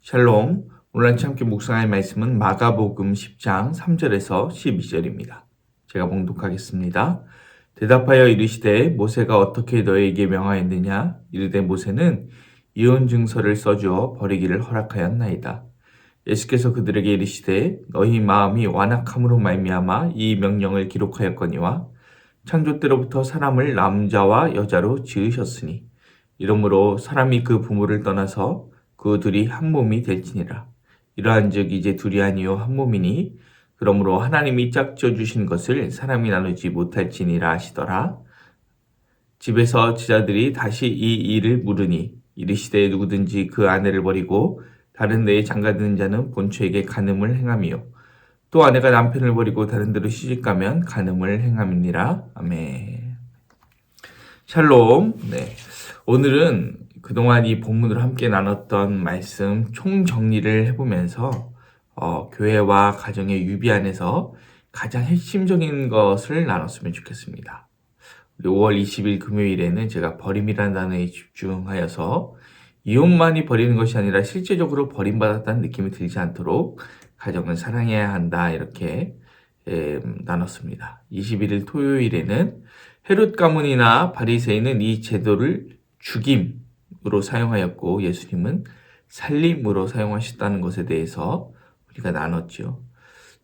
샬롬, 오늘 아침 함께 묵상할 말씀은 마가복음 10장 3절에서 12절입니다. 제가 봉독하겠습니다. 대답하여 이르시되 모세가 어떻게 너에게 명하였느냐? 이르되 모세는 이혼 증서를 써주어 버리기를 허락하였나이다. 예수께서 그들에게 이르시되 너희 마음이 완악함으로 말미암아 이 명령을 기록하였거니와 창조 때로부터 사람을 남자와 여자로 지으셨으니 이러므로 사람이 그 부모를 떠나서 그 둘이 한 몸이 될지니라. 이러한즉 이제 둘이 아니요 한 몸이니 그러므로 하나님이 짝져 주신 것을 사람이 나누지 못할지니라 하시더라. 집에서 제자들이 다시 이 일을 물으니 이르시되 누구든지 그 아내를 버리고 다른 데에 장가드는 자는 본처에게 간음을 행함이요 또 아내가 남편을 버리고 다른 데로 시집가면 간음을 행함이니라. 아멘. 샬롬. 네. 오늘은 그동안 이 본문으로 함께 나눴던 말씀 총정리를 해보면서 교회와 가정의 유비 안에서 가장 핵심적인 것을 나눴으면 좋겠습니다. 5월 20일 금요일에는 제가 버림이라는 단어에 집중하여서 이혼만이 버리는 것이 아니라 실제적으로 버림받았다는 느낌이 들지 않도록 가정을 사랑해야 한다 이렇게 나눴습니다. 21일 토요일에는 헤롯 가문이나 바리새인은 이 제도를 죽임으로 사용하였고 예수님은 살림으로 사용하셨다는 것에 대해서 우리가 나눴죠.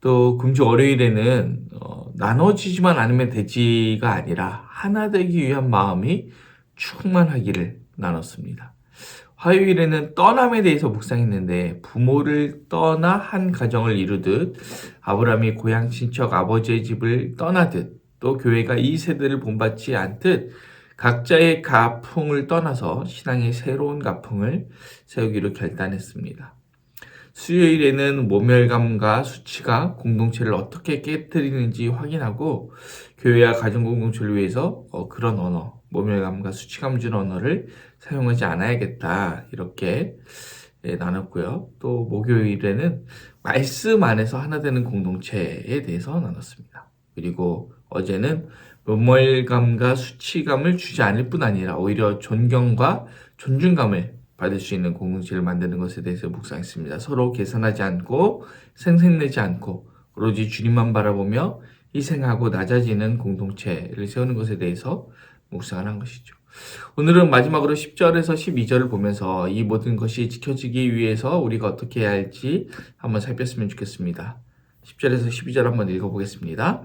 또 금주 월요일에는 나눠지지만 않으면 되지가 아니라 하나 되기 위한 마음이 충만하기를 나눴습니다. 화요일에는 떠남에 대해서 묵상했는데 부모를 떠나 한 가정을 이루듯 아브라함이 고향 친척 아버지의 집을 떠나듯 또 교회가 이 세대를 본받지 않듯 각자의 가풍을 떠나서 신앙의 새로운 가풍을 세우기로 결단했습니다. 수요일에는 모멸감과 수치가 공동체를 어떻게 깨뜨리는지 확인하고 교회와 가정 공동체를 위해서 그런 언어, 모멸감과 수치감 주는 언어를 사용하지 않아야겠다 이렇게 나눴고요. 또 목요일에는 말씀 안에서 하나 되는 공동체에 대해서 나눴습니다. 그리고 어제는 모멸감과 수치감을 주지 않을 뿐 아니라 오히려 존경과 존중감을 받을 수 있는 공동체를 만드는 것에 대해서 묵상했습니다. 서로 계산하지 않고 생색내지 않고 오로지 주님만 바라보며 희생하고 낮아지는 공동체를 세우는 것에 대해서 묵상을 한 것이죠. 오늘은 마지막으로 10절에서 12절을 보면서 이 모든 것이 지켜지기 위해서 우리가 어떻게 해야 할지 한번 살폈으면 좋겠습니다. 10절에서 12절 한번 읽어보겠습니다.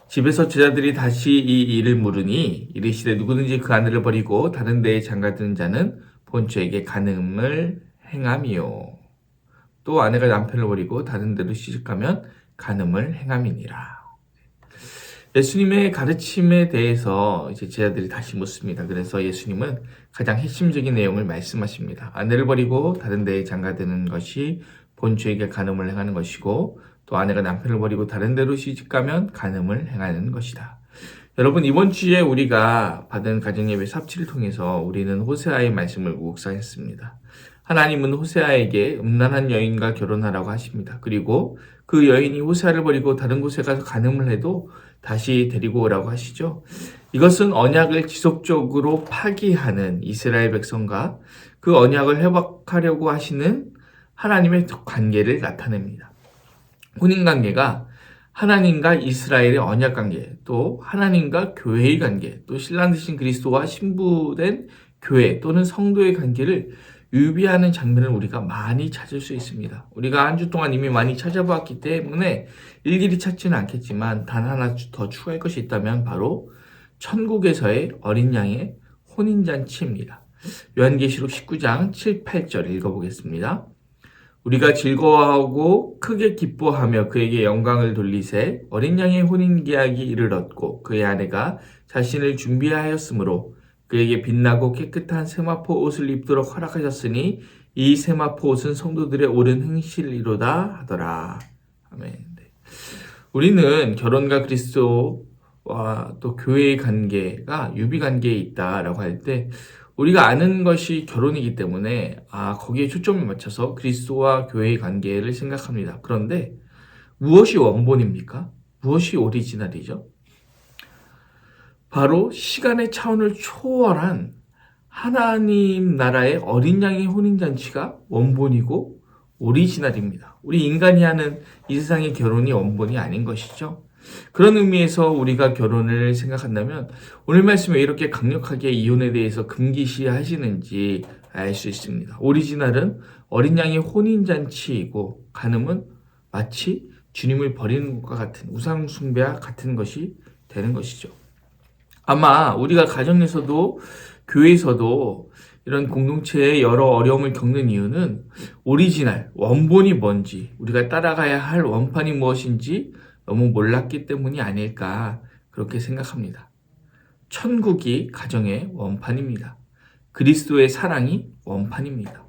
집에서 제자들이 다시 이 일을 물으니 이르시되 누구든지 그 아내를 버리고 다른 데에 장가드는 자는 본처에게 간음을 행함이요 또 아내가 남편을 버리고 다른 데로 시집가면 간음을 행함이니라. 예수님의 가르침에 대해서 이제 제자들이 다시 묻습니다. 그래서 예수님은 가장 핵심적인 내용을 말씀하십니다. 아내를 버리고 다른 데에 장가드는 것이 본처에게 간음을 행하는 것이고 또 아내가 남편을 버리고 다른 데로 시집가면 간음을 행하는 것이다. 여러분, 이번 주에 우리가 받은 가정예배 삽치를 통해서 우리는 호세아의 말씀을 묵상했습니다. 하나님은 호세아에게 음란한 여인과 결혼하라고 하십니다. 그리고 그 여인이 호세아를 버리고 다른 곳에 가서 간음을 해도 다시 데리고 오라고 하시죠. 이것은 언약을 지속적으로 파기하는 이스라엘 백성과 그 언약을 회복하려고 하시는 하나님의 관계를 나타냅니다. 혼인관계가 하나님과 이스라엘의 언약관계, 또 하나님과 교회의 관계, 또 신랑 되신 그리스도와 신부된 교회 또는 성도의 관계를 유비하는 장면을 우리가 많이 찾을 수 있습니다. 우리가 한 주 동안 이미 많이 찾아보았기 때문에 일일이 찾지는 않겠지만 단 하나 더 추가할 것이 있다면 바로 천국에서의 어린 양의 혼인잔치입니다. 요한계시록 19장 7, 8절 읽어보겠습니다. 우리가 즐거워하고 크게 기뻐하며 그에게 영광을 돌리세 어린 양의 혼인계약이 이르렀고 그의 아내가 자신을 준비하였으므로 그에게 빛나고 깨끗한 세마포 옷을 입도록 허락하셨으니 이 세마포 옷은 성도들의 옳은 행실이로다 하더라. 아멘. 우리는 결혼과 그리스도와 또 교회의 관계가 유비관계에 있다라고 할 때 우리가 아는 것이 결혼이기 때문에 거기에 초점을 맞춰서 그리스도와 교회의 관계를 생각합니다. 그런데 무엇이 원본입니까? 무엇이 오리지널이죠? 바로 시간의 차원을 초월한 하나님 나라의 어린 양의 혼인잔치가 원본이고 오리지널입니다. 우리 인간이 하는 이 세상의 결혼이 원본이 아닌 것이죠. 그런 의미에서 우리가 결혼을 생각한다면 오늘 말씀에 이렇게 강력하게 이혼에 대해서 금기시하시는지 알 수 있습니다. 오리지널은 어린 양의 혼인잔치이고 간음은 마치 주님을 버리는 것과 같은 우상 숭배와 같은 것이 되는 것이죠. 아마 우리가 가정에서도 교회에서도 이런 공동체에 여러 어려움을 겪는 이유는 오리지널, 원본이 뭔지, 우리가 따라가야 할 원판이 무엇인지 너무 몰랐기 때문이 아닐까 그렇게 생각합니다. 천국이 가정의 원판입니다. 그리스도의 사랑이 원판입니다.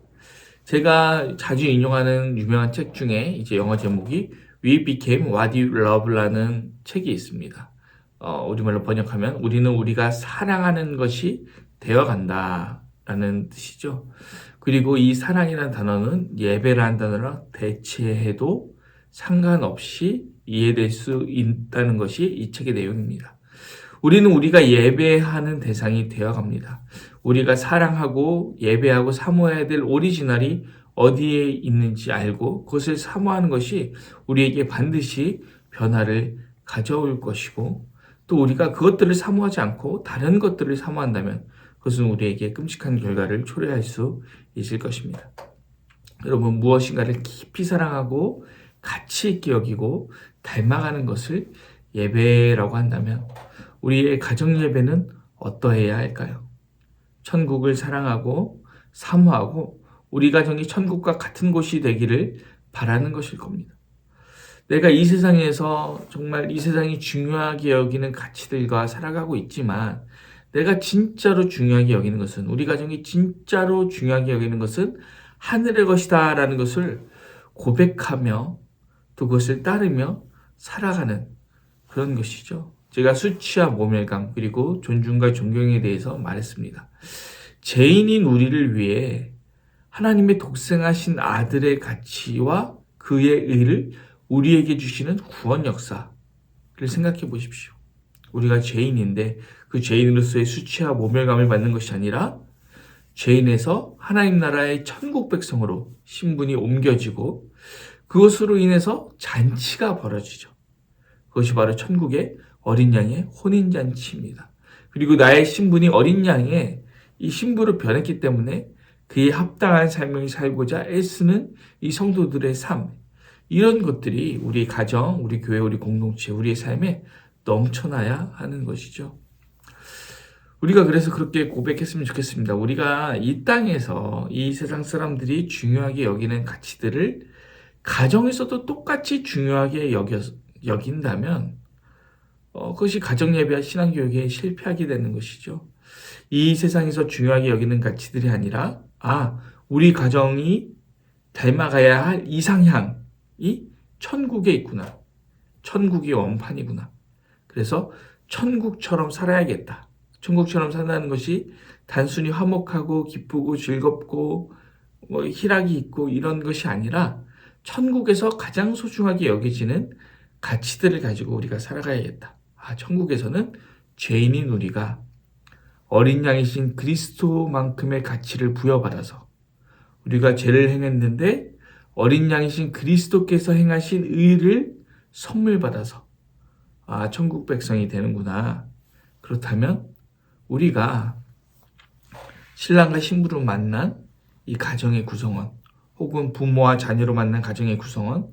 제가 자주 인용하는 유명한 책 중에 이제 영어 제목이 We Became What You Love라는 책이 있습니다. 우리말로 번역하면 우리는 우리가 사랑하는 것이 되어간다 라는 뜻이죠. 그리고 이 사랑이라는 단어는 예배라는 단어랑 대체해도 상관없이 이해될 수 있다는 것이 이 책의 내용입니다. 우리는 우리가 예배하는 대상이 되어갑니다. 우리가 사랑하고 예배하고 사모해야 될 오리지널이 어디에 있는지 알고 그것을 사모하는 것이 우리에게 반드시 변화를 가져올 것이고 또 우리가 그것들을 사모하지 않고 다른 것들을 사모한다면 그것은 우리에게 끔찍한 결과를 초래할 수 있을 것입니다. 여러분 무엇인가를 깊이 사랑하고 가치 있게 여기고 닮아가는 것을 예배라고 한다면 우리의 가정 예배는 어떠해야 할까요? 천국을 사랑하고 사모하고 우리 가정이 천국과 같은 곳이 되기를 바라는 것일 겁니다. 내가 이 세상에서 정말 이 세상이 중요하게 여기는 가치들과 살아가고 있지만 내가 진짜로 중요하게 여기는 것은 우리 가정이 진짜로 중요하게 여기는 것은 하늘의 것이다 라는 것을 고백하며 또 그것을 따르며 살아가는 그런 것이죠. 제가 수치와 모멸감 그리고 존중과 존경에 대해서 말했습니다. 죄인인 우리를 위해 하나님의 독생하신 아들의 가치와 그의 의를 우리에게 주시는 구원 역사를 생각해 보십시오. 우리가 죄인인데 그 죄인으로서의 수치와 모멸감을 받는 것이 아니라 죄인에서 하나님 나라의 천국 백성으로 신분이 옮겨지고 그것으로 인해서 잔치가 벌어지죠. 그것이 바로 천국의 어린 양의 혼인잔치입니다. 그리고 나의 신분이 어린 양의 이 신부로 변했기 때문에 그에 합당한 삶을 살고자 애쓰는 이 성도들의 삶, 이런 것들이 우리 가정, 우리 교회, 우리 공동체, 우리의 삶에 넘쳐나야 하는 것이죠. 우리가 그래서 그렇게 고백했으면 좋겠습니다. 우리가 이 땅에서 이 세상 사람들이 중요하게 여기는 가치들을 가정에서도 똑같이 중요하게 여긴다면 그것이 가정예배와 신앙교육에 실패하게 되는 것이죠. 이 세상에서 중요하게 여기는 가치들이 아니라 우리 가정이 닮아가야 할 이상향이 천국에 있구나. 천국이 원판이구나. 그래서 천국처럼 살아야겠다. 천국처럼 산다는 것이 단순히 화목하고 기쁘고 즐겁고 희락이 있고 이런 것이 아니라 천국에서 가장 소중하게 여겨지는 가치들을 가지고 우리가 살아가야겠다. 천국에서는 죄인인 우리가 어린 양이신 그리스도만큼의 가치를 부여받아서 우리가 죄를 행했는데 어린 양이신 그리스도께서 행하신 의를 선물 받아서 천국 백성이 되는구나. 그렇다면 우리가 신랑과 신부로 만난 이 가정의 구성원 혹은 부모와 자녀로 만난 가정의 구성원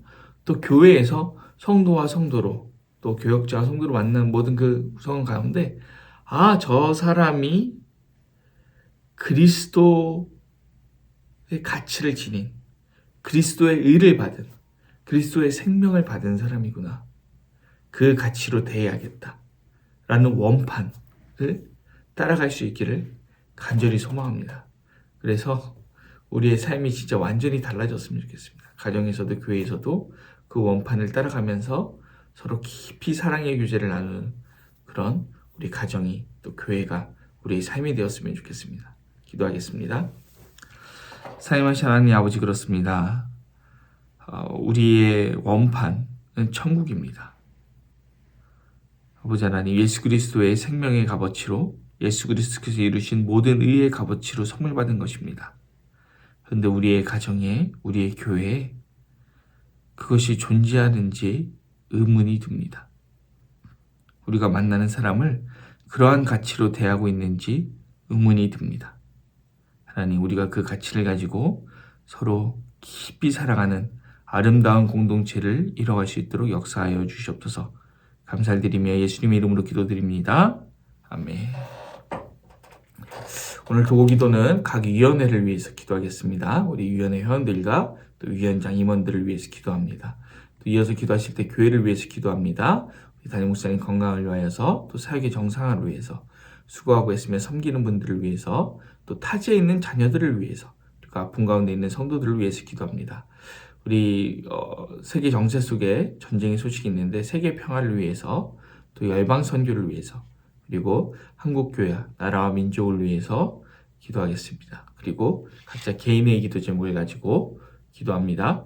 또 교회에서 성도와 성도로 또 교역자와 성도로 만난 모든 그 구성원 가운데 저 사람이 그리스도의 가치를 지닌 그리스도의 의를 받은 그리스도의 생명을 받은 사람이구나. 그 가치로 대해야겠다. 라는 원판을 따라갈 수 있기를 간절히 소망합니다. 그래서 우리의 삶이 진짜 완전히 달라졌으면 좋겠습니다. 가정에서도 교회에서도 그 원판을 따라가면서 서로 깊이 사랑의 교제를 나누는 그런 우리 가정이 또 교회가 우리의 삶이 되었으면 좋겠습니다. 기도하겠습니다. 사랑하신 하나님 아버지 그렇습니다. 우리의 원판은 천국입니다. 아버지 하나님 예수 그리스도의 생명의 값어치로 예수 그리스도께서 이루신 모든 의의 값어치로 선물 받은 것입니다. 그런데 우리의 가정에, 우리의 교회에 그것이 존재하는지 의문이 듭니다. 우리가 만나는 사람을 그러한 가치로 대하고 있는지 의문이 듭니다. 하나님, 우리가 그 가치를 가지고 서로 깊이 사랑하는 아름다운 공동체를 이뤄갈 수 있도록 역사하여 주시옵소서. 감사를 드리며 예수님의 이름으로 기도드립니다. 아멘. 오늘 도고 기도는 각 위원회를 위해서 기도하겠습니다. 우리 위원회 회원들과 또 위원장 임원들을 위해서 기도합니다. 또 이어서 기도하실 때 교회를 위해서 기도합니다. 우리 담임 목사님 건강을 위하여서, 또 사역의 정상화를 위해서, 수고하고 있으며 섬기는 분들을 위해서, 또 타지에 있는 자녀들을 위해서, 그리고 아픔 가운데 있는 성도들을 위해서 기도합니다. 우리 세계 정세 속에 전쟁의 소식이 있는데 세계 평화를 위해서, 또 열방 선교를 위해서, 그리고 한국교회, 나라와 민족을 위해서 기도하겠습니다. 그리고 각자 개인의 기도 제목을 가지고 기도합니다.